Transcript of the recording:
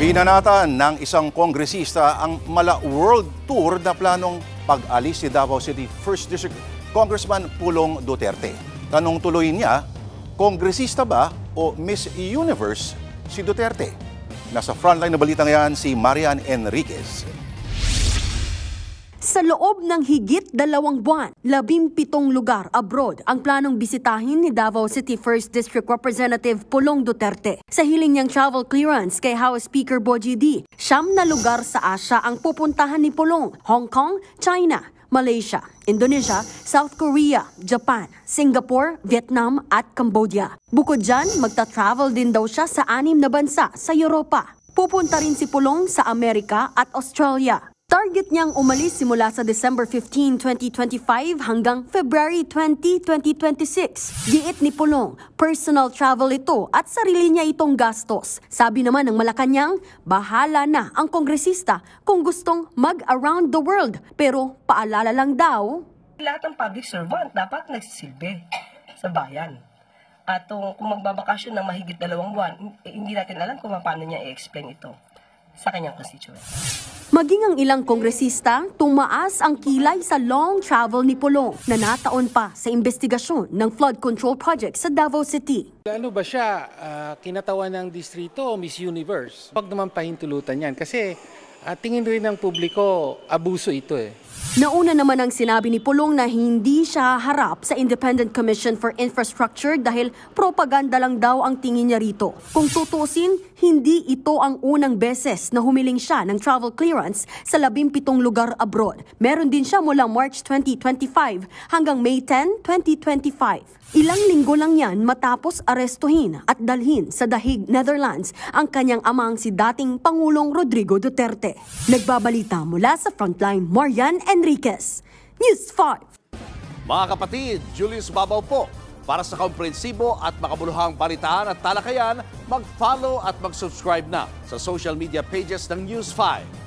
Binanatan ng isang kongresista ang mala world tour na planong pag-alis ni Davao City 1st District Congressman Pulong Duterte. Tanong tuloy niya, kongresista ba o Miss Universe si Duterte? Nasa frontline na balita ngayon si Marian Enriquez. Sa loob ng higit 2 buwan, 17 lugar abroad ang planong bisitahin ni Davao City 1st District Representative Pulong Duterte. Sa hiling niyang travel clearance kay House Speaker Bogie D, 9 na lugar sa Asia ang pupuntahan ni Pulong: Hong Kong, China, Malaysia, Indonesia, South Korea, Japan, Singapore, Vietnam at Cambodia. Bukod dyan, magta-travel din daw siya sa 6 na bansa sa Europa. Pupunta rin si Pulong sa Amerika at Australia. Target niyang umalis simula sa December 15, 2025 hanggang February 20, 2026. Giit ni Pulong, personal travel ito at sarili niya itong gastos. Sabi naman ng Malacanang, bahala na ang kongresista kung gustong mag-around the world. Pero paalala lang daw, lahat ng public servant dapat nagsisilbi sa bayan. At kung magbabakasyon ng mahigit 2 buwan, hindi natin alam kung paano niya i-explain ito sa kanyang constituent. Maging ang ilang kongresista, tumaas ang kilay sa long travel ni Pulong na nataon pa sa investigasyon ng flood control project sa Davao City. Ano ba siya, kinatawan ng distrito o Miss Universe? Huwag naman pahintulutan yan kasi tingin rin ng publiko, abuso ito eh. Nauna naman ang sinabi ni Pulong na hindi siya harap sa Independent Commission for Infrastructure dahil propaganda lang daw ang tingin niya rito. Kung tutusin, hindi ito ang unang beses na humiling siya ng travel clearance sa 17 lugar abroad. Meron din siya mula March 2025 hanggang May 10, 2025. Ilang linggo lang yan matapos arestuhin at dalhin sa The Hague, Netherlands ang kanyang amang si dating Pangulong Rodrigo Duterte. Nagbabalita mula sa Frontline, Marian Enriquez, News 5. Mga kapatid, Julius Babaw po. Para sa komprehensibo at makabuluhang balitaan at talakayan, mag-follow at mag-subscribe na sa social media pages ng News 5.